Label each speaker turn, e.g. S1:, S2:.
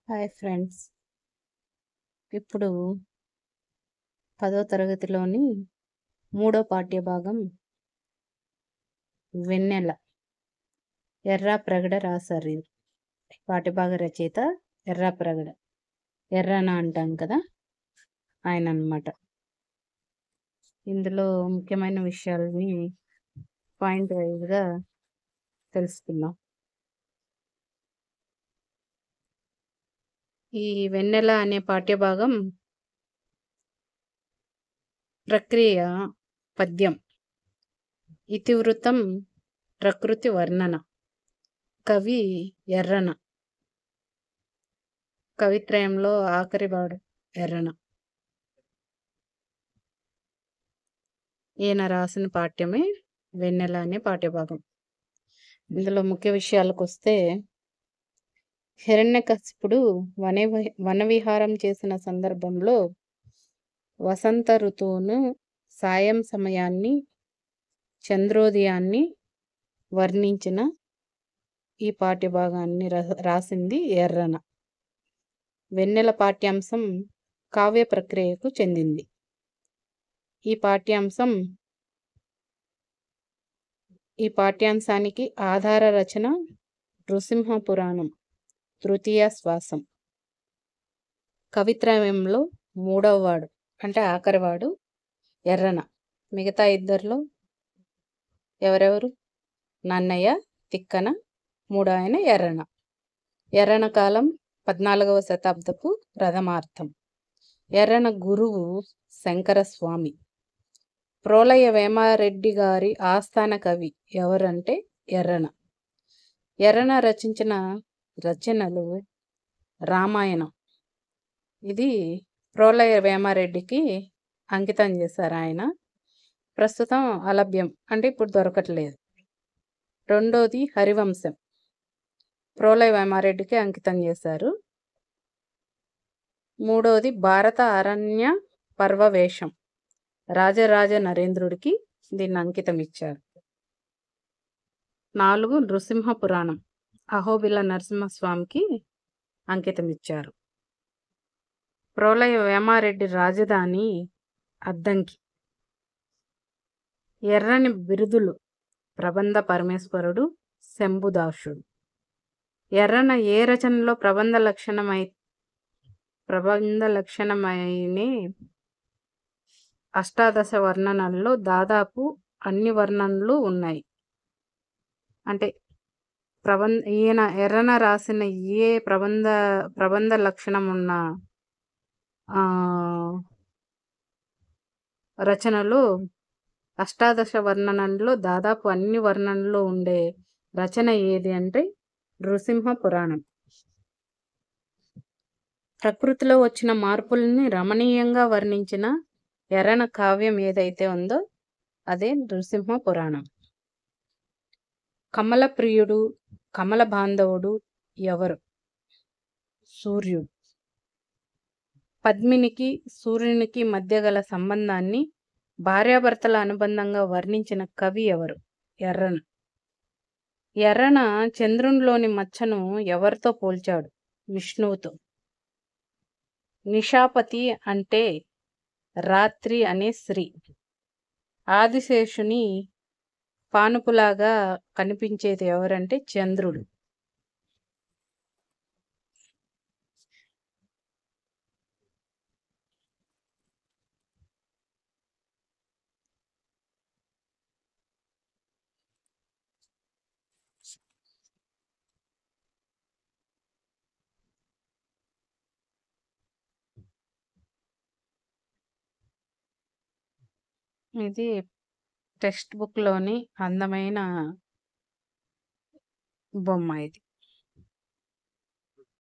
S1: Hi friends. ఇప్పుడు 10వ తరగతిలోని మూడో పాఠ్యభాగం వెన్నెల ఎర్రాప్రగడ రాశారు. ఇది పాఠ్యభాగ రచయిత ఎర్రాప్రగడ, ఎర్రన అంటాం కదా, ఆయన అన్నమాట. ఇందులో ముఖ్యమైన విషయాలని పాయింట్ వైజ్గా తెలుసుకుందాం. ఈ వెన్నెల అనే పాఠ్యభాగం ప్రక్రియ పద్యం, ఇతివృత్తం ప్రకృతి వర్ణన, కవి ఎర్రన, కవిత్రయంలో ఆఖరివాడు ఎర్రన. ఈయన రాసిన పాఠ్యమే వెన్నెల అనే పాఠ్యభాగం. ఇందులో ముఖ్య విషయాలకు వస్తే, హిరణ్యకశిపుడు వనవిహారం చేసిన సందర్భంలో వసంత ఋతువును, సాయం సమయాన్ని, చంద్రోదయాన్ని వర్ణించిన ఈ పాఠ్యభాగాన్ని రాసింది ఎర్రన. వెన్నెల పాఠ్యాంశం కావ్య ప్రక్రియకు చెందింది. ఈ పాఠ్యాంశానికి ఆధార రచన నృసింహ పురాణం తృతీయ శ్వాసం. కవిత్రయంలో మూడవ వాడు అంటే ఆఖరివాడు ఎర్రన. మిగతా ఇద్దరిలో ఎవరెవరు? నన్నయ్య, తిక్కన, మూడో ఆయన ఎర్రన. ఎర్రన కాలం 14వ శతాబ్దపు ప్రథమార్థం. ఎర్రన గురువు శంకరస్వామి. ప్రోలయ వేమారెడ్డి గారి ఆస్థాన కవి ఎవరంటే ఎర్రన. ఎర్రన రచించిన రచనలు రామాయణం. ఇది ప్రోలయ వేమారెడ్డికి అంకితం చేశారు ఆయన. ప్రస్తుతం అలభ్యం, అంటే ఇప్పుడు దొరకట్లేదు. రెండోది హరివంశం, ప్రోలయ వేమారెడ్డికి అంకితం చేశారు. మూడోది భారత అరణ్య పర్వవేశం, రాజరాజ నరేంద్రుడికి దీన్ని అంకితం ఇచ్చారు. 4 నృసింహ పురాణం, అహోబిల నరసింహస్వామికి అంకితం ఇచ్చారు. ప్రోలయ వేమారెడ్డి రాజధాని అద్దంకి. ఎర్రని బిరుదులు ప్రబంధ పరమేశ్వరుడు, శంభుదాసుడు. ఎర్రన ఏ రచనలో ప్రబంధ లక్షణమైన అష్టాదశ వర్ణనల్లో దాదాపు అన్ని వర్ణనలు ఉన్నాయి. అంటే ఈయన ఎర్రన రాసిన ఏ ప్రబంధ లక్షణం ఉన్న రచనలు అష్టాదశ వర్ణనల్లో దాదాపు అన్ని వర్ణనలు ఉండే రచన ఏది అంటే నృసింహ పురాణం. ప్రకృతిలో వచ్చిన మార్పుల్ని రమణీయంగా వర్ణించిన ఎర్రన కావ్యం ఏదైతే ఉందో అదే నృసింహ పురాణం. కమల ప్రియుడు, కమల బాంధవుడు ఎవరు? సూర్యుడు. పద్మినికి సూర్యునికి మధ్య గల సంబంధాన్ని భార్యాభర్తల అనుబంధంగా వర్ణించిన కవి ఎవరు? ఎర్రన. ఎర్రన చంద్రునిలోని మచ్చను ఎవరితో పోల్చాడు? విష్ణువుతో. నిషాపతి అంటే రాత్రి అనే స్త్రీ. ఆదిశేషుని పానుపులాగా కనిపించేది ఎవరంటే చంద్రుడు. ఇది టెక్స్ట్ బుక్లోని అందమైన బొమ్మ ఇది.